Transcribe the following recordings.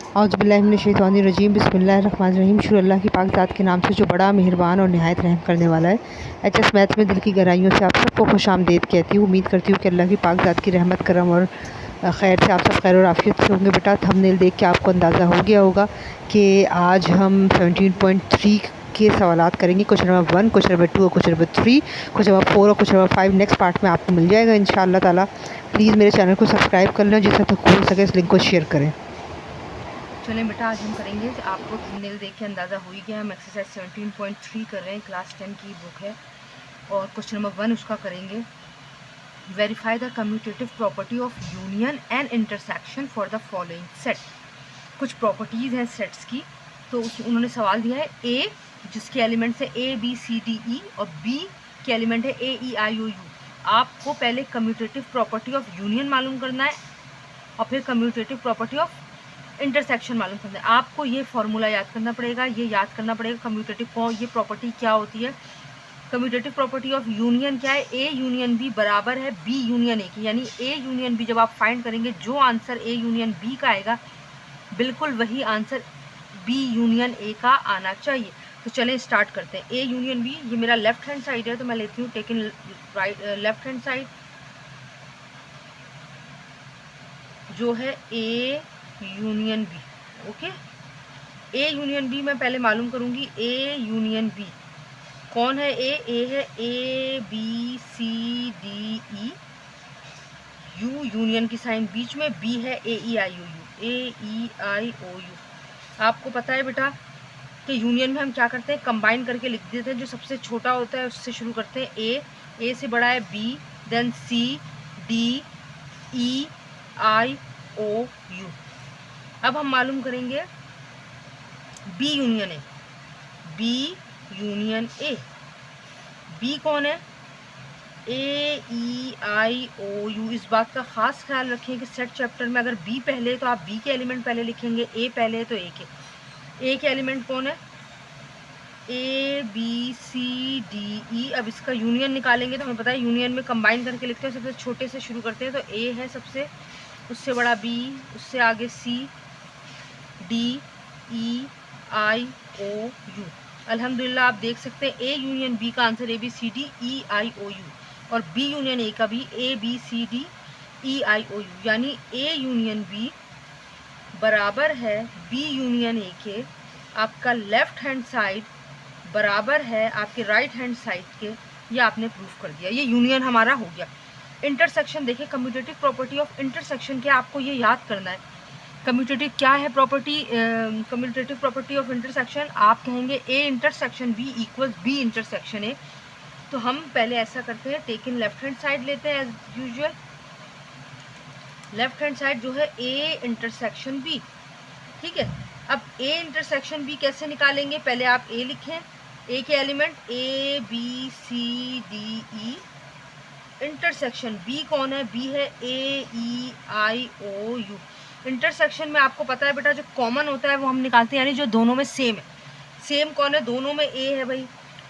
औज़ुबिल्लाहिमिनश्शैतानिर्रजीम बिस्मिल्लाहिर्रहमानिर्रहीम। शुरू अल्लाह की पाक ज़ात के नाम से जो बड़ा मेहरबान और निहायत रहम करने वाला है। एचएस मैथ्स में दिल की गहराइयों से आप सबको खुशामदीद कहती हूँ। उम्मीद करती हूँ कि अल्लाह की पाक ज़ात की रहमत करम और खैर से आप सब खैर और आफियत से होंगे। बेटा थंबनेल देख के आपको अंदाज़ा हो गया होगा कि आज हम 17.3 के सवालात करेंगे। क्वेश्चन नंबर 1, क्वेश्चन नंबर 2 और क्वेश्चन नंबर 3, क्वेश्चन नंबर 4 और क्वेश्चन नंबर 5 नेक्स्ट पार्ट में आपको मिल जाएगा इंशाअल्लाह ताला। प्लीज़ मेरे चैनल को सब्सक्राइब कर लें, जितना तक हो सके इस लिंक को शेयर करें। चलें बेटा, आज हम करेंगे, आपको थंबनेल देख के अंदाज़ा हो ही गया, हम एक्सरसाइज 17.3 कर रहे हैं। क्लास 10 की बुक है और क्वेश्चन नंबर 1 उसका करेंगे। Verify the commutative property of union and intersection for the following set. कुछ प्रॉपर्टीज़ हैं सेट्स की, तो उन्होंने सवाल दिया है ए जिसके एलिमेंट्स है ए बी सी डी ई और बी के एलिमेंट है A E I O you. आपको पहले कम्यूटेटिव प्रॉपर्टी ऑफ यूनियन मालूम करना है और फिर कम्यूटेटिव प्रॉपर्टी ऑफ इंटरसेक्शन मालूम करना है। आपको ये फॉर्मूला याद करना पड़ेगा, ये याद करना पड़ेगा कम्यूटेटिव को ये प्रॉपर्टी क्या होती है। कम्यूटेटिव प्रॉपर्टी ऑफ यूनियन क्या है, ए यूनियन बी बराबर है बी यूनियन ए की, यानी ए यूनियन बी जब आप फाइंड करेंगे जो आंसर ए यूनियन बी का आएगा बिल्कुल वही आंसर बी यूनियन ए का आना चाहिए। तो चलें स्टार्ट करते हैं। ए यूनियन बी, ये मेरा लेफ्ट हैंड साइड है तो मैं लेती हूँ taken right left hand side जो है A union B. Okay, A union B मैं पहले मालूम करूंगी। ए यूनियन बी कौन है, ए है A B C D E, यू यूनियन की साइन बीच में, बी है A E I O you, A E I O you. आपको पता है बेटा कि यूनियन में हम क्या करते हैं, कंबाइन करके लिख देते हैं। जो सबसे छोटा होता है उससे शुरू करते हैं, ए से बड़ा है B, then C D E I O U. अब हम मालूम करेंगे B union A, B union A. B कौन है, A E I O you. इस बात का खास ख्याल रखें कि सेट चैप्टर में अगर बी पहले तो आप बी के एलिमेंट पहले लिखेंगे, ए पहले तो ए के एलिमेंट कौन है, ए बी सी डी ई। अब इसका यूनियन निकालेंगे तो हमें पता है यूनियन में कंबाइन करके लिखते हैं, सबसे छोटे से शुरू करते हैं। तो ए है सबसे, उससे बड़ा बी, उससे आगे सी D E I O you. अल्हम्दुलिल्लाह आप देख सकते हैं ए यूनियन बी का answer A B C D E I O U और बी यूनियन ए का भी A B C D E I O U, यानी ए यूनियन बी बराबर है बी यूनियन ए के। आपका लेफ्ट हैंड साइड बराबर है आपके राइट हैंड साइड के, ये आपने प्रूफ कर दिया, ये यूनियन हमारा हो गया। इंटरसेक्शन देखिए, कम्यूटेटिव प्रॉपर्टी ऑफ इंटरसेक्शन क्या, आपको ये याद करना है। कम्यूटेटिव क्या है property, commutative property of intersection, आप कहेंगे A intersection B equals B intersection A. तो हम पहले ऐसा करते हैं, टेकन लेफ्ट हैंड साइड लेते हैं as usual. Left hand side जो है ए इंटरसेक्शन बी, ठीक है। अब ए इंटरसेक्शन बी कैसे निकालेंगे, पहले आप ए लिखें, ए के element A B C D E, intersection B कौन है, बी है A E I O U. Intersection में आपको पता है बेटा जो कॉमन होता है वो हम निकालते हैं, यानी जो दोनों में सेम है। सेम कौन है, दोनों में ए है भाई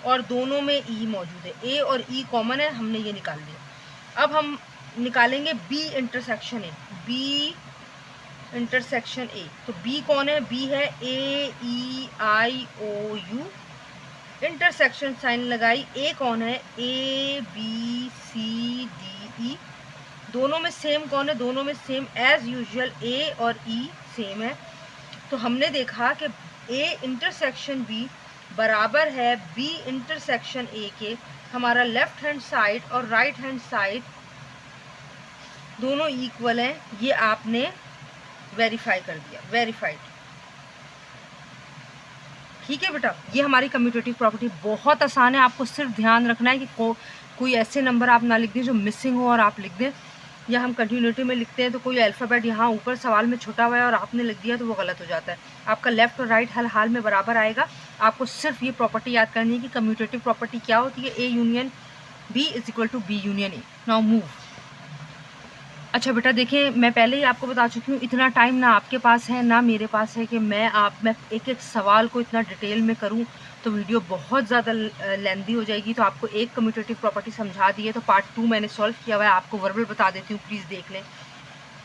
और दोनों में ई मौजूद है, ए और ई कॉमन है, हमने ये निकाल दिया। अब हम निकालेंगे B intersection A, B intersection A. तो बी कौन है, बी है A E I O U, intersection sign लगाई, ए कौन है, ए बी सी डी ई। दोनों में सेम कौन है, दोनों में सेम एज यूजुअल ए और ई सेम है। तो हमने देखा कि ए इंटरसेक्शन बी बराबर है बी इंटरसेक्शन ए के। हमारा लेफ्ट हैंड साइड और राइट हैंड साइड दोनों इक्वल हैं, ये आपने वेरीफाई कर दिया, वेरीफाइड। ठीक है बेटा, ये हमारी कम्यूटेटिव प्रॉपर्टी बहुत आसान है। आपको सिर्फ ध्यान रखना है कि कोई ऐसे नंबर आप ना लिख दें जो मिसिंग हो और आप लिख दें, या हम कंटिन्यूटी में लिखते हैं तो कोई अल्फ़ाबेट यहाँ ऊपर सवाल में छुटा हुआ है और आपने लिख दिया तो वो गलत हो जाता है। आपका लेफ्ट और राइट हर हाल में बराबर आएगा। आपको सिर्फ ये प्रॉपर्टी याद करनी है कि कम्यूटेटिव प्रॉपर्टी क्या होती है, A union B is equal to B union A. Now move. अच्छा बेटा देखिए, मैं पहले ही आपको बता चुकी हूँ, इतना टाइम ना आपके पास है ना मेरे पास है कि मैं एक एक सवाल को इतना डिटेल में करूँ, तो वीडियो बहुत ज़्यादा लेंदी हो जाएगी। तो आपको एक कम्यूटेटिव प्रॉपर्टी समझा दी है, तो पार्ट 2 मैंने सॉल्व किया हुआ है, आपको वर्बल बता देती हूँ, प्लीज़ देख लें।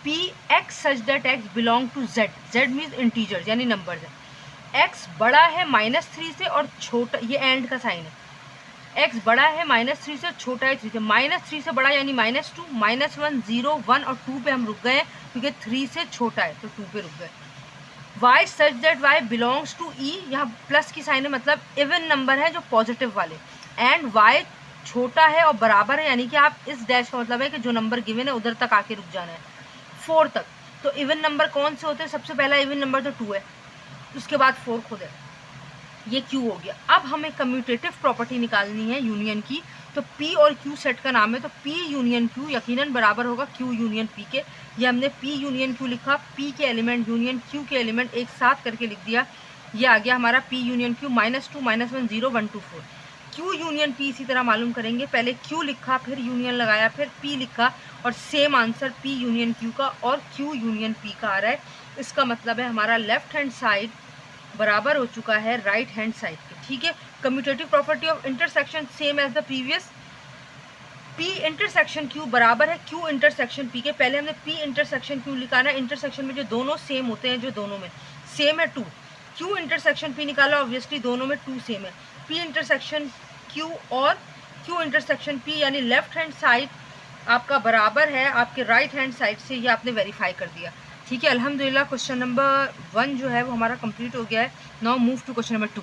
P X such that X belong to Z, Z means integer यानी नंबर है। एक्स बड़ा है -3 से और छोटा, ये एंड का साइन है, एक्स बड़ा है -3 से, छोटा है 3 से। -3 से बड़ा यानी -2, -1, 0, 1 और 2 पे हम रुक गए क्योंकि 3 से छोटा है तो 2 पे रुक गए। Y such that Y belongs to E, यहाँ प्लस की साइन है मतलब इवन नंबर है जो पॉजिटिव वाले, एंड वाई छोटा है और बराबर है यानी कि आप इस डैश का मतलब है कि जो नंबर गिवन है उधर तक आके रुक जाना है 4 तक। तो इवन नंबर कौन से होते हैं? सबसे पहला इवन नंबर तो 2 है, उसके बाद 4 खुद है, ये Q हो गया। अब हमें कम्यूटेटिव प्रॉपर्टी निकालनी है यूनियन की, तो P और Q सेट का नाम है, तो P यूनियन Q यकीनन बराबर होगा Q यूनियन P के। ये हमने P यूनियन Q लिखा, P के एलिमेंट यूनियन Q के एलिमेंट एक साथ करके लिख दिया, ये आ गया हमारा P union Q, -2, -1, 0, 1, 2, 4। Q union P इसी तरह मालूम करेंगे, पहले Q लिखा, फिर यूनियन लगाया, फिर P लिखा, और same answer P union Q का और Q यूनियन P का आ रहा है। इसका मतलब है हमारा लेफ्ट हैंड साइड बराबर हो चुका है राइट हैंड साइड के, ठीक है। Commutative property of intersection same as the previous, P intersection Q बराबर है Q इंटरसेक्शन P के। पहले हमने P इंटरसेक्शन Q लिखा ना, इंटरसेक्शन में जो दोनों सेम होते हैं, जो दोनों में सेम है 2, Q इंटरसेक्शन P निकाला, ऑब्वियसली दोनों में 2 सेम है, P इंटरसेक्शन Q और Q इंटरसेक्शन P यानी लेफ्ट हैंड साइड आपका बराबर है आपके राइट हैंड साइड से, ये आपने वेरीफाई कर दिया, ठीक है। अल्हम्दुलिल्लाह क्वेश्चन नंबर 1 जो है वो हमारा कंप्लीट हो गया है। Now move to question number 2।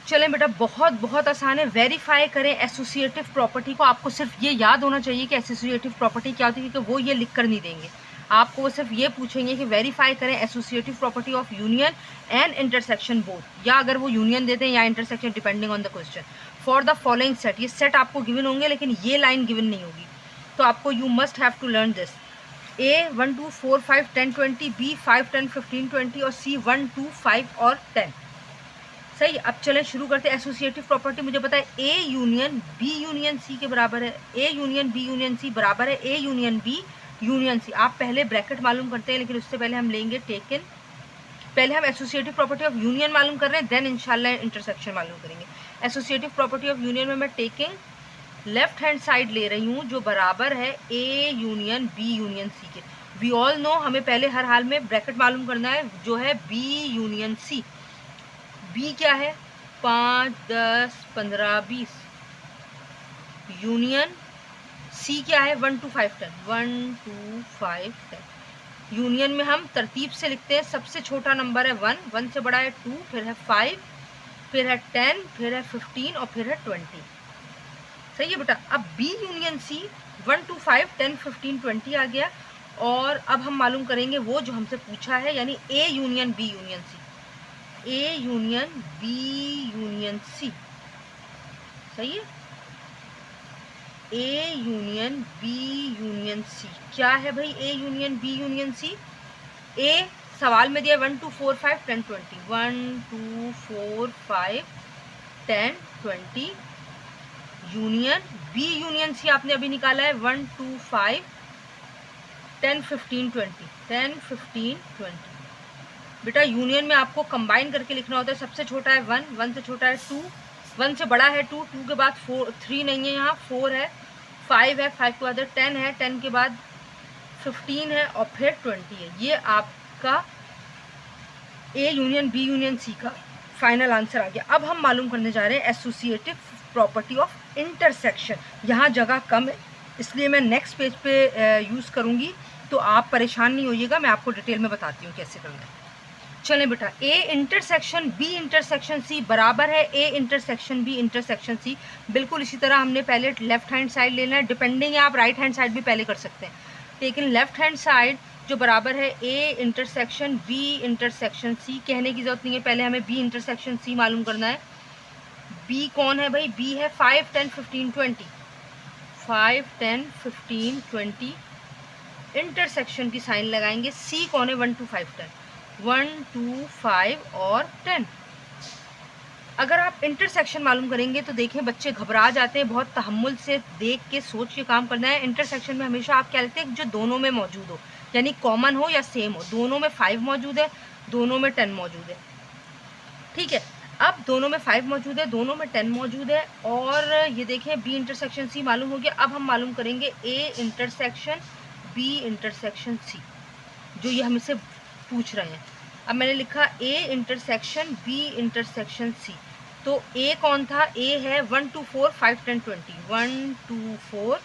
चलें बेटा, बहुत बहुत आसान है। वेरीफाई करें एसोसिएटिव प्रॉपर्टी को। आपको सिर्फ ये याद होना चाहिए कि एसोसिएटिव प्रॉपर्टी क्या होती है, क्योंकि वो ये लिख कर नहीं देंगे आपको, वो सिर्फ ये पूछेंगे कि वेरीफाई करें associative property of union and intersection both, या अगर वो यूनियन देते हैं या intersection depending on the question, for the following set. ये सेट आपको गिवन होंगे लेकिन ये लाइन गिवन नहीं होगी, तो आपको you must have to learn this. A 1, 2, 4, 5, 10, 20, B 5, 10, 15, 20 और C 1, 2, 5 और 10। सही, अब चलें शुरू करते हैं। एसोसिएटिव प्रॉपर्टी मुझे पता है A union B union C के बराबर है, A union B union C बराबर है A union B union C। आप पहले ब्रैकेट मालूम करते हैं, लेकिन उससे पहले हम लेंगे टेकन। पहले हम एसोसिएटिव प्रॉपर्टी ऑफ यूनियन मालूम कर रहे हैं, देन इंशाल्लाह इंटरसेक्शन मालूम करेंगे। एसोसिएटिव प्रॉपर्टी ऑफ यूनियन में मैं टेकिंग लेफ्ट हैंड साइड ले रही हूँ जो बराबर है A union B union C के। वी ऑल नो हमें पहले हर हाल में ब्रैकेट मालूम करना है जो है B यूनियन C। B क्या है? 5, 10, 15, 20। यूनियन C क्या है? 1, 2, 5, 10। 1, 2, 5, 10। यूनियन में हम तरतीब से लिखते हैं, सबसे छोटा नंबर है 1, 1 से बड़ा है 2, फिर है 5, फिर है 10, फिर है 15 और फिर है 20। सही है बेटा। अब B यूनियन C 1, 2, 5, 10, 15, 20 आ गया, और अब हम मालूम करेंगे वो जो हमसे पूछा है, यानी A union B union C। A union B union C, सही है। A union B union C क्या है भाई? A union B union C, A सवाल में दिया 1, 2, 4, 5, 10, 20। 1, 2, 4, 5, 10, 20। यूनियन B यूनियन C आपने अभी निकाला है 1, 2, 5, 10, 15, 20। 10, 15, 20। बेटा यूनियन में आपको कंबाइन करके लिखना होता है। सबसे छोटा है 1, 1 से छोटा है 2, 1 से बड़ा है 2, 2 के बाद 4, 3 नहीं है यहाँ, 4 है, 5 है, 5 के बाद 10 है, 10 के बाद 15 है और फिर 20 है। ये आपका A union B union C का फाइनल आंसर आ गया। अब हम मालूम करने जा रहे हैं एसोसिएटिव प्रॉपर्टी ऑफ इंटरसेक्शन। यहाँ जगह कम है इसलिए मैं नेक्स्ट पेज पे यूज़ करूँगी, तो आप परेशान नहीं होइएगा, मैं आपको डिटेल में बताती हूँ कैसे करना है। चलें बेटा, A intersection B intersection C बराबर है A intersection B intersection C। बिल्कुल इसी तरह हमने पहले लेफ्ट हैंड साइड लेना है, डिपेंडिंग है आप राइट हैंड साइड भी पहले कर सकते हैं, लेकिन लेफ्ट हैंड साइड जो बराबर है A intersection B intersection C। कहने की ज़रूरत नहीं है, पहले हमें B इंटरसेक्शन C मालूम करना है। B कौन है भाई? B है 5, 10, 15, 20। 5, 10, 15, 20। इंटरसेक्शन की साइन लगाएंगे। C कौन है? 1, 2, 5, 10। 1, 2, 5 और 10। अगर आप इंटरसेक्शन मालूम करेंगे तो देखें बच्चे घबरा जाते हैं, बहुत तहम्मुल से देख के सोच के काम करना है। इंटरसेक्शन में हमेशा आप क्या लिखते हैं? जो दोनों में मौजूद हो, यानी कॉमन हो या सेम हो। दोनों में 5 मौजूद है, दोनों में 10 मौजूद है, ठीक है। अब दोनों में 5 मौजूद है, दोनों में 10 मौजूद है, और ये देखें B इंटरसेक्शन C मालूम हो गया। अब हम मालूम करेंगे A intersection B intersection C, जो ये हमसे पूछ रहे हैं। अब मैंने लिखा A intersection B intersection C, तो ए कौन था? ए है 1 2 4 5 10 20, 1 2 4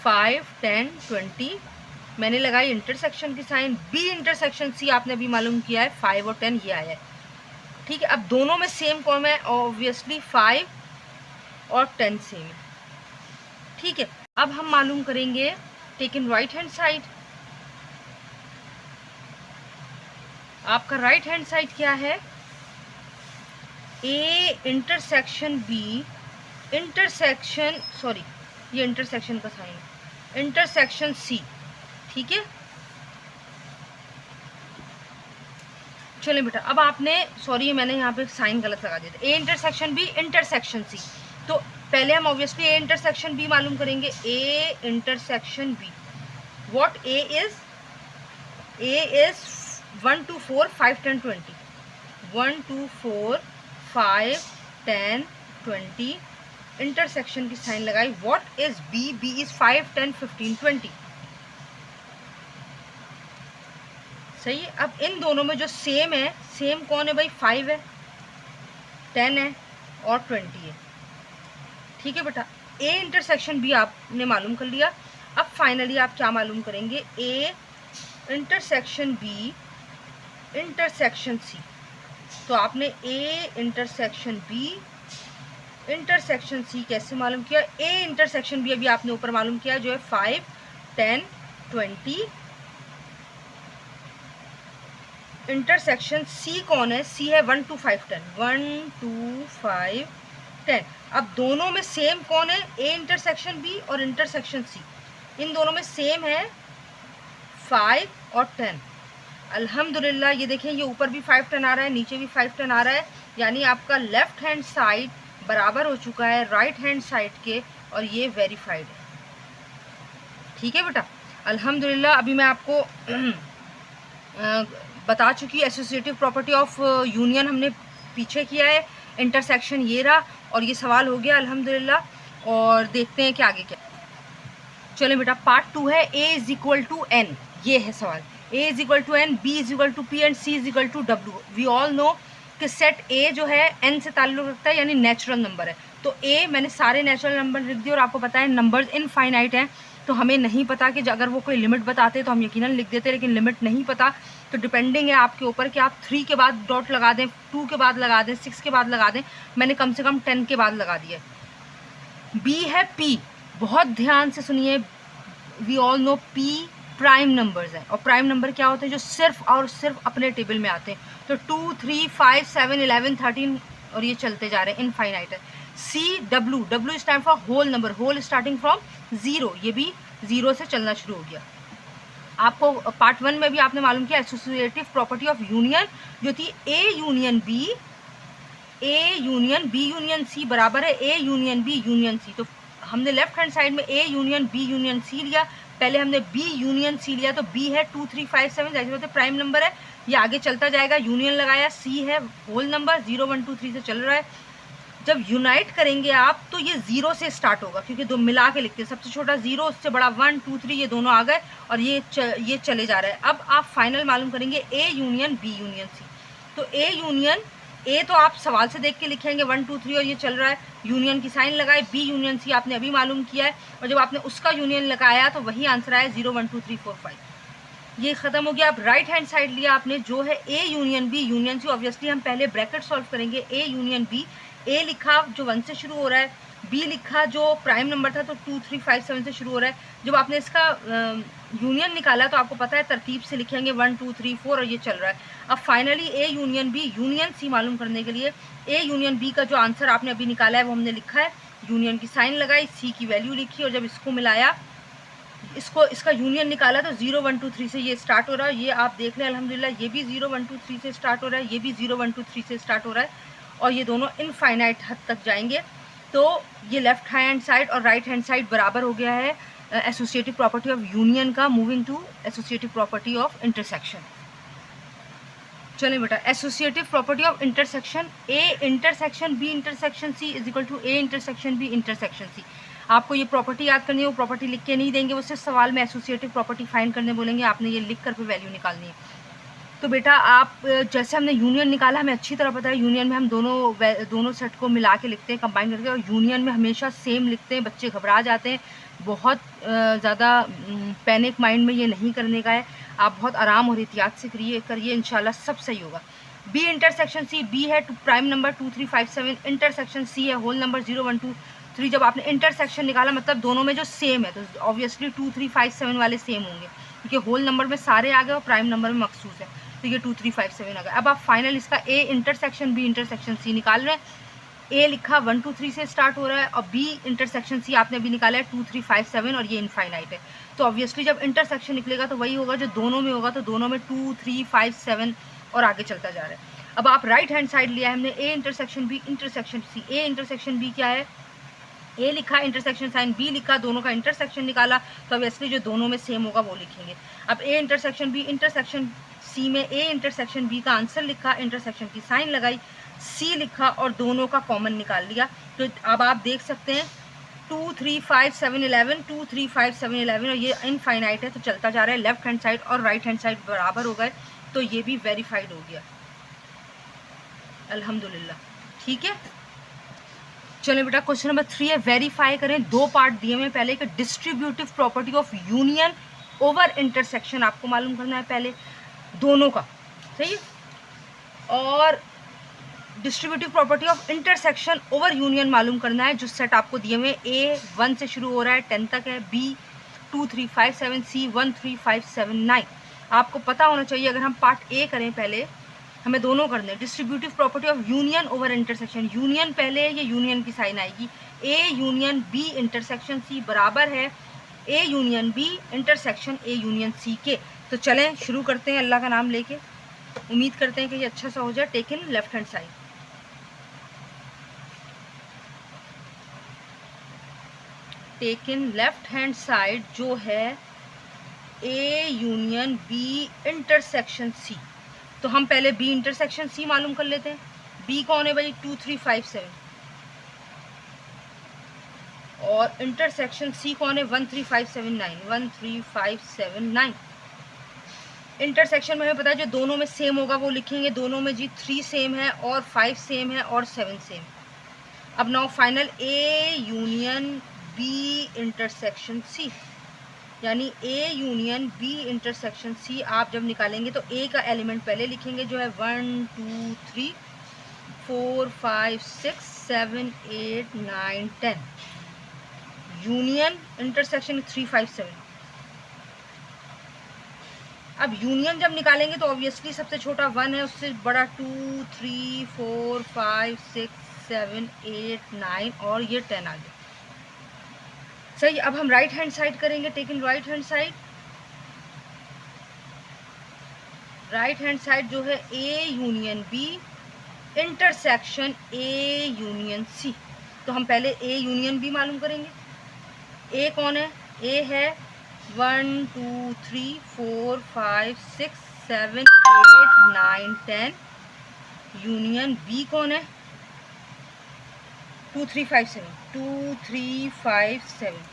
5 10 20, मैंने लगाई इंटरसेक्शन की साइन। बी इंटरसेक्शन सी आपने अभी मालूम किया है 5 और 10 ये आया है, ठीक है। अब दोनों में सेम कौन है? ऑब्वियसली 5 और 10 सेम है, ठीक है। अब हम मालूम करेंगे take in right hand side. आपका राइट हैंड साइड क्या है? A intersection B intersection, sorry ये इंटरसेक्शन का साइन है, इंटरसेक्शन सी, ठीक है। चलिए बेटा, अब आपने, सॉरी मैंने यहाँ पे साइन गलत लगा दिया था, A intersection B intersection C, तो पहले हम ऑब्वियसली ए इंटरसेक्शन बी मालूम करेंगे। A intersection B, what A is 1 2 4 5 10 20, 1 2 4 5 10 20, intersection की साइन लगाई। What is B? B is 5 10 15 20, सही है। अब इन दोनों में जो सेम है, सेम कौन है भाई? 5 है, 10 है और 20 है, ठीक है बेटा। ए इंटरसेक्शन बी आपने मालूम कर लिया। अब फाइनली आप क्या मालूम करेंगे? A intersection B intersection C, तो आपने A intersection B intersection C कैसे मालूम किया? ए इंटरसेक्शन बी अभी आपने ऊपर मालूम किया जो है 5 10 20, इंटरसेक्शन सी कौन है? सी है 1 2 5 10, 1 2 5 10। अब दोनों में सेम कौन है? ए इंटरसेक्शन बी और इंटरसेक्शन सी, इन दोनों में सेम है 5 और 10। अल्हम्दुलिल्लाह, ये देखें, ये ऊपर भी 5 10 आ रहा है, नीचे भी 5 10 आ रहा है, यानी आपका लेफ्ट हैंड साइड बराबर हो चुका है राइट हैंड साइड के, और ये वेरीफाइड है, ठीक है बेटा। अल्हम्दुलिल्लाह, अभी मैं आपको बता चुकी एसोसिएटिव प्रॉपर्टी ऑफ यूनियन हमने पीछे किया है, इंटरसेक्शन ये रहा, और ये सवाल हो गया अल्हम्दुलिल्लाह। और देखते हैं कि आगे क्या। चलें बेटा, पार्ट 2 है A is equal to N, ये है सवाल। A is equal to N, B is equal to P and C is equal to W. We all know कि सेट ए जो है एन से ताल्लुक़ रखता है, यानी नेचुरल नंबर है। तो ए, मैंने सारे नेचुरल नंबर लिख दिए, और आपको पता है नंबर्स इनफाइनाइट हैं, तो हमें नहीं पता कि अगर वो कोई लिमिट बताते तो हम यकीनन लिख देते, लेकिन लिमिट नहीं पता, तो डिपेंडिंग है आपके ऊपर कि आप 3 के बाद डॉट लगा दें, 2 के बाद लगा दें, 6 के बाद लगा दें। मैंने कम से कम 10 के बाद लगा दिया। बी है पी, बहुत ध्यान से सुनिए। We all know P prime numbers हैं, और प्राइम नंबर क्या होते हैं? जो सिर्फ और सिर्फ अपने टेबल में आते हैं। तो 2 3 5 7 11 13 और ये चलते जा रहे हैं, इनफाइनाइट है। C W, W stand for whole number, whole starting from 0, ये भी 0 से चलना शुरू हो गया। आपको पार्ट 1 में भी आपने मालूम किया एसोसिएटिव प्रॉपर्टी ऑफ यूनियन, जो थी A union B, A union B union C बराबर है A union B union C. तो हमने लेफ्ट हैंड साइड में A union B union C लिया, पहले हमने बी यूनियन सी लिया, तो बी है 2 3 5 7, जैसे बोलते प्राइम नंबर है, ये आगे चलता जाएगा, यूनियन लगाया। सी है होल नंबर, 0 1 2 3 से चल रहा है। जब यूनाइट करेंगे आप तो ये 0 से स्टार्ट होगा, क्योंकि दो मिला के लिखते हैं, सबसे छोटा 0, उससे बड़ा 1 2 3, ये दोनों आ गए, और ये चले जा रहा है। अब आप फाइनल मालूम करेंगे A union B union C. तो ए यूनियन, ए तो आप सवाल से देख के लिखेंगे 1 2 3 और ये चल रहा है, यूनियन की साइन लगाए। बी यूनियन सी आपने अभी मालूम किया है, और जब आपने उसका यूनियन लगाया तो वही आंसर आया 0 1 2 3 4 5। ये खत्म हो गया। अब राइट हैंड साइड लिया आपने, जो है A union B union C. Obviously हम पहले ब्रैकेट सॉल्व करेंगे। ए यूनियन बी, ए लिखा जो 1 से शुरू हो रहा है, बी लिखा जो प्राइम नंबर था तो 2 3 5 7 से शुरू हो रहा है। जब आपने इसका यूनियन निकाला तो आपको पता है तरतीब से लिखेंगे 1 2 3 4, और ये चल रहा है। अब finally A union B union C मालूम करने के लिए ए यूनियन बी का जो आंसर आपने अभी निकाला है वो हमने लिखा है, यूनियन की साइन लगाई, सी की वैल्यू लिखी, और जब इसको मिलाया, इसका यूनियन निकाला तो 0 1 2 3 से ये स्टार्ट हो रहा है। ये आप देख लें अल्हम्दुलिल्लाह, ये भी 0 1 2 3 से स्टार्ट हो रहा है, ये भी 0 1 2 3 से स्टार्ट हो रहा है, और ये दोनों इनफाइनाइट हद तक जाएंगे। तो ये लेफ्ट हैंड साइड और राइट हैंड साइड बराबर हो गया है एसोसिएटिव प्रॉपर्टी ऑफ यूनियन का। Moving to associative property of intersection. चलें बेटा, associative property of intersection, A intersection B intersection C is equal to A intersection B intersection C. आपको ये प्रॉपर्टी याद करनी है, वो प्रॉपर्टी लिख के नहीं देंगे, वो सिर्फ सवाल में एसोसिएटिव प्रॉपर्टी फाइंड करने बोलेंगे, आपने ये लिख कर फिर वैल्यू निकालनी है। तो बेटा आप जैसे हमने यूनियन निकाला, हमें अच्छी तरह पता है यूनियन में हम दोनों सेट को मिला के लिखते हैं, कंबाइन करके, और यूनियन में हमेशा सेम लिखते हैं। बच्चे घबरा जाते हैं, बहुत ज़्यादा पैनिक माइंड में ये नहीं करने का है। आप बहुत आराम और एहतियात से करिए, इंशाल्लाह सब सही होगा। बी इंटरसेक्शन सी, बी है प्राइम नंबर 2 3 5 7, इंटरसेक्शन सी है होल नंबर 0 1 2 3। जब आपने इंटरसेक्शन निकाला मतलब दोनों में जो सेम है, तो ऑब्वियसली 2 3 5 7 वाले सेम होंगे, क्योंकि होल नंबर में सारे आ गए और प्राइम नंबर में मखसूस है, तो ये 2 3 5 7 आ गया। अब आप फाइनल इसका A intersection B intersection C निकाल रहे हैं। ए लिखा 1 2 3 से स्टार्ट हो रहा है, और बी इंटरसेक्शन सी आपने अभी निकाला है 2 3 5 7, और ये इनफाइनाइट है। तो ऑब्वियसली जब इंटरसेक्शन निकलेगा तो वही होगा जो दोनों में होगा, तो दोनों में 2 3 5 7 और आगे चलता जा रहा है। अब आप राइट हैंड साइड लिया है हमने, A intersection B intersection C. A intersection B क्या है, ए लिखा इंटरसेक्शन साइन, बी लिखा, दोनों का इंटरसेक्शन निकाला, तो ऑब्वियसली जो दोनों में सेम होगा वो लिखेंगे। अब A intersection B intersection C में ए इंटरसेक्शन बी का आंसर लिखा, इंटरसेक्शन की साइन लगाई, सी लिखा और दोनों का कॉमन निकाल लिया। तो अब आप देख सकते हैं 2 3 5 7 11, 2 3 5 7 11, और ये इनफाइनाइट है तो चलता जा रहा है। लेफ्ट हैंड साइड और राइट हैंड साइड बराबर हो गए, तो ये भी वेरीफाइड हो गया, अल्हम्दुलिल्लाह। ठीक है, चलो बेटा क्वेश्चन नंबर 3 है, वेरीफाई करें। दो पार्ट दिए हुए हैं, पहले कि distributive property of union over intersection आपको मालूम करना है पहले दोनों का, सही है, और distributive property of intersection over union मालूम करना है। जो सेट आपको दिए हुए ए 1 से शुरू हो रहा है 10 तक है, बी 2 3 5 7, सी 1 3 5 7 9। आपको पता होना चाहिए, अगर हम पार्ट ए करें पहले, हमें दोनों करने, distributive property of union over intersection, union पहले ये यूनियन की साइन आएगी, A union B intersection C बराबर है A union B intersection A union C के। तो चलें शुरू करते हैं अल्लाह का नाम लेके, उम्मीद करते हैं कि ये अच्छा सा हो जाए। Take in left hand side, take in left hand side जो है A union B intersection C. तो हम पहले बी इंटरसेक्शन सी मालूम कर लेते हैं। बी कौन है भाई, 2 3 5 7, और इंटरसेक्शन सी कौन है, 1 3 5 7 9, 1 3 5 7 9। इंटरसेक्शन में हमें पता है जो दोनों में सेम होगा वो लिखेंगे, दोनों में जी 3 सेम है और 5 सेम है और 7 सेम। अब now final A union B intersection C, यानी A union B intersection C आप जब निकालेंगे तो ए का एलिमेंट पहले लिखेंगे जो है 1 2 3 4 5 6 7 8 9 10, यूनियन इंटरसेक्शन 3 5 7। अब यूनियन जब निकालेंगे तो ऑब्वियसली सबसे छोटा 1 है, उससे बड़ा 2 3 4 5 6 7 8 9 और ये 10 आ गया, सही। अब हम राइट हैंड साइड करेंगे, take in right hand side. Right hand side जो है A union B intersection A union C. तो हम पहले ए यूनियन बी मालूम करेंगे। ए कौन है, ए है 1 2 3 4 5 6 7 8 9 10, यूनियन बी कौन है 2 3 5 7, 2 3 5 7।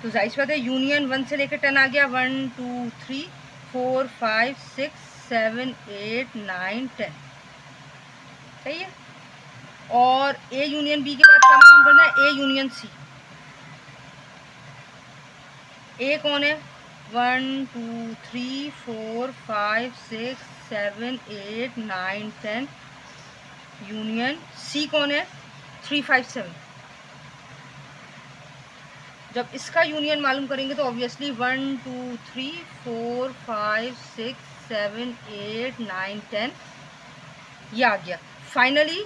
तो जाहिर सी बात है यूनियन 1 से लेकर 10 आ गया, 1 2 3 4 5 6 7 8 9 10, सही है। और ए यूनियन बी के बाद क्या मालूम करना है, ए यूनियन सी। ए कौन है 1 2 3 4 5 6 7 8 9 10, यूनियन सी कौन है 3 5 7। जब इसका यूनियन मालूम करेंगे तो ऑब्वियसली 1 2 3 4 5 6 7 8 9 10 ये आ गया। फाइनली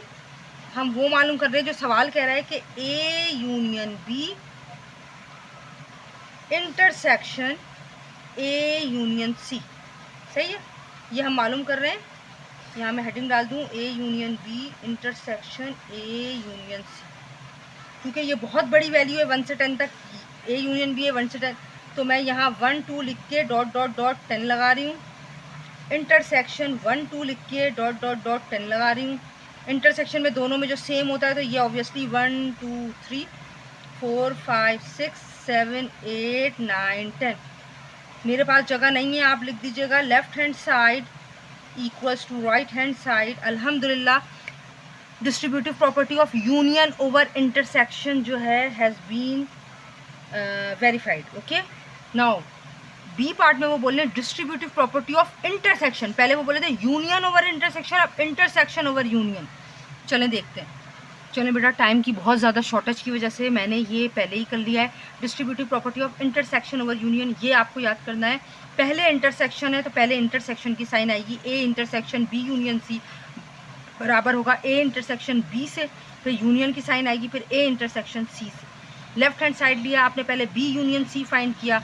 हम वो मालूम कर रहे हैं जो सवाल कह रहा है कि A union B intersection A union C, सही है, ये हम मालूम कर रहे हैं। यहाँ मैं हेडिंग डाल दूँ A union B intersection A union C, क्योंकि ये बहुत बड़ी वैल्यू है 1 से 10 तक, ए यूनियन बी है 1 से 10, तो मैं यहाँ 1 2 लिख के डॉट डॉट डॉट 10 लगा रही हूँ, इंटरसेक्शन 1 2 लिख के डॉट डॉट डॉट 10 लगा रही हूँ। इंटरसेक्शन में दोनों में जो सेम होता है तो ये ऑब्वियसली 1 2 3 4 5 6 7 8 9 10। मेरे पास जगह नहीं है, आप लिख दीजिएगा left hand side equals to right hand side. अल्हम्दुलिल्लाह distributive property of union over intersection जो है has been verified. Okay, now B part में वो बोल रहे हैं डिस्ट्रीब्यूटिव प्रॉपर्टी ऑफ इंटरसेक्शन। पहले वो बोले थे यूनियन ओवर इंटरसेक्शन, अब इंटरसेक्शन ओवर यूनियन। चलें देखते हैं। चलें बेटा, टाइम की बहुत ज़्यादा शॉर्टेज की वजह से मैंने ये पहले ही कर लिया है। Distributive property of intersection over union, ये आपको याद करना है। पहले इंटरसेक्शन है तो पहले इंटरसेक्शन की साइन आएगी, A intersection B union C बराबर होगा ए इंटरसेक्शन बी से, फिर यूनियन की साइन आएगी, फिर ए इंटरसेक्शन सी से। लेफ्ट हैंड साइड लिया आपने, पहले बी यूनियन सी फाइंड किया,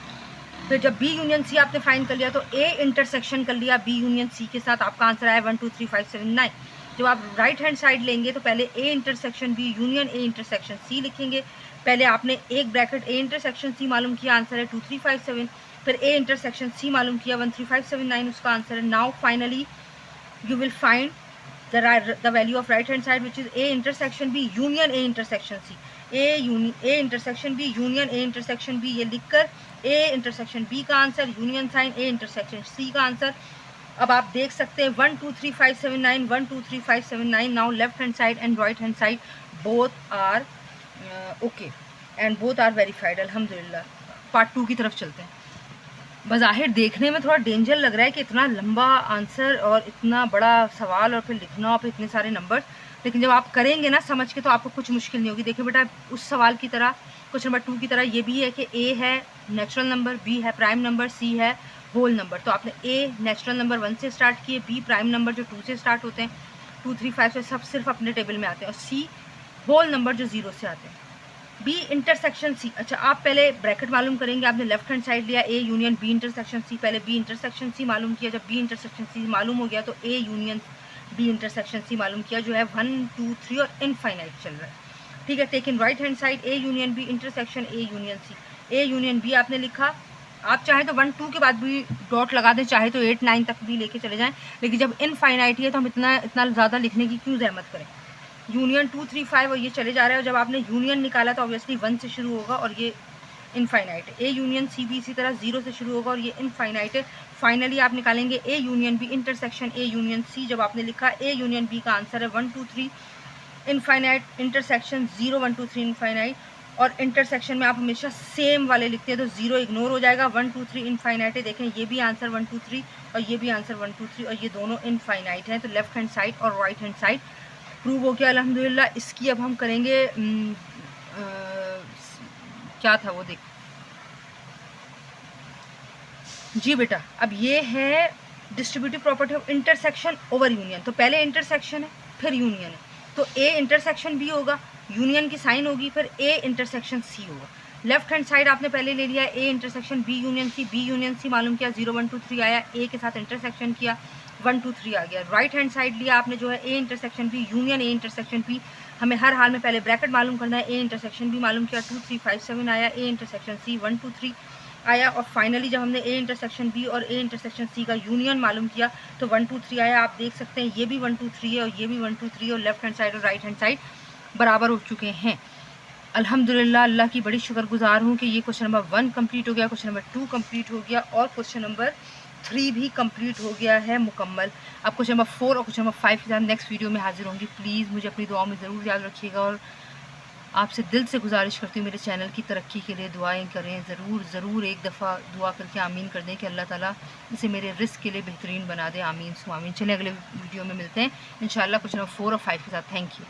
फिर जब बी यूनियन सी आपने फाइंड कर लिया तो ए इंटरसेक्शन कर लिया बी यूनियन सी के साथ। आपका आंसर आया 1 2 3 5 7 9। जब आप राइट हैंड साइड लेंगे तो पहले A intersection B union A intersection C लिखेंगे। पहले आपने एक ब्रैकेट ए इंटरसेक्शन सी मालूम किया, आंसर है 2 3 5 7। फिर ए इंटरसेक्शन सी मालूम किया 1 3 5 7 9, उसका आंसर है। Now finally you will find the value of right hand side which is a intersection b union a intersection c। a intersection b union a intersection b, ये लिखकर a intersection b का answer, union sign a intersection c का answer. अब आप देख सकते हैं 1 2 3 5 7 9 1 2 3 5 7 9। Now left hand side and right hand side both are okay and both are verified अल्हम्दुलिल्लाह। पार्ट 2 की तरफ चलते हैं। बज़ाहिर देखने में थोड़ा डेंजर लग रहा है कि इतना लंबा आंसर और इतना बड़ा सवाल और फिर लिखना और फिर इतने सारे नंबर, लेकिन जब आप करेंगे ना समझ के तो आपको कुछ मुश्किल नहीं होगी। देखिए बेटा, उस सवाल की तरह क्वेश्चन नंबर 2 की तरह ये भी है कि ए है नेचुरल नंबर, बी है प्राइम नंबर, सी है होल नंबर। तो आपने ए नेचुरल नंबर 1 से स्टार्ट किए, बी प्राइम नंबर जो 2 से स्टार्ट होते हैं, 2 3 5 से सब सिर्फ अपने टेबल में आते हैं, और सी होल नंबर जो 0 से आते हैं। बी इंटरसेक्शन सी, अच्छा आप पहले ब्रैकेट मालूम करेंगे। आपने लेफ्ट हैंड साइड लिया A union B intersection C, पहले बी इंटरसेक्शन सी मालूम किया। जब बी इंटरसेक्शन सी मालूम हो गया तो A union B intersection C मालूम किया, जो है 1 2 3 और इनफाइनाइट चल रहा है। ठीक है, taken right hand side A union B intersection A union C. A union B आपने लिखा, आप चाहे तो 1 2 के बाद भी डॉट लगा दें, चाहे तो 8 9 तक भी लेके चले जाएं, लेकिन जब इनफाइनाइट है तो हम इतना ज़्यादा लिखने की क्यों जहमत करें। यूनियन 2 3 5 और ये चले जा रहा है, और जब आपने यूनियन निकाला तो ऑब्वियसली 1 से शुरू होगा और ये इनफाइनाइट है। ए यूनियन सी भी इसी तरह 0 से शुरू होगा और ये इनफाइनाइट है। फाइनली आप निकालेंगे A union B intersection A union C. जब आपने लिखा ए यूनियन बी का आंसर है 1 2 3 इनफाइनाइट इंटरसेक्शन 0 1 2 3 इनफाइनाइट। और इंटरसेक्शन में आप हमेशा सेम वाले लिखते हैं तो 0 इग्नोर हो जाएगा, 1 2 3 इनफाइनाइट है। देखें ये भी आंसर 1 2 3 और ये भी आंसर 1 2 3 और ये दोनों इनफाइनाइट हैं। तो लेफ्ट हैंड साइड और राइट हैंड साइड प्रूव हो गया अल्हम्दुलिल्लाह। इसकी अब हम करेंगे क्या था वो देख जी बेटा, अब ये है distributive property of intersection over union. तो पहले इंटरसेक्शन है फिर यूनियन है, तो ए इंटरसेक्शन बी होगा, यूनियन की साइन होगी, फिर ए इंटरसेक्शन सी होगा। लेफ्ट हैंड साइड आपने पहले ले लिया A intersection B union C, B union C मालूम किया, 0 1 2 3 आया, ए के साथ इंटरसेक्शन किया 1 2 3 आ गया। राइट हैंड साइड लिया आपने जो है A intersection B union A intersection B, हमें हर हाल में पहले ब्रैकेट मालूम करना है, ए इंटरसेक्शन बी मालूम किया 2 3 5 7 आया, ए इंटरसेक्शन सी 1 2 3 आया, और फाइनली जब हमने ए इंटरसेक्शन बी और ए इंटरसेक्शन सी का यूनियन मालूम किया तो 1 2 3 आया। आप देख सकते हैं ये भी 1 2 3 है और ये भी 1 2 3 और लेफ्ट हैंड साइड और राइट हैंड साइड बराबर हो चुके हैं अल्हम्दुलिल्लाह। अल्लाह की बड़ी शुक्रगुजार हूँ कि ये क्वेश्चन नंबर 1 कंप्लीट हो गया, क्वेश्चन नंबर 2 कंप्लीट हो गया और क्वेश्चन नंबर 3 भी कंप्लीट हो गया है मुकम्मल। अब क्वेश्चन नंबर 4 और क्वेश्चन नंबर 5 के साथ नेक्स्ट वीडियो में हाजिर होंगी। प्लीज़ मुझे अपनी दुआओं में ज़रूर याद रखिएगा और आपसे दिल से गुजारिश करती हूँ मेरे चैनल की तरक्की के लिए दुआएं करें। ज़रूर एक दफ़ा दुआ करके आमीन कर दें कि अल्लाह ताला इसे मेरे रिस्क के लिए बेहतरीन बना दे। आमीन सु आमीन। चलें अगले वीडियो में मिलते हैं इंशाल्लाह क्वेश्चन नंबर 4 और 5 के साथ। Thank you.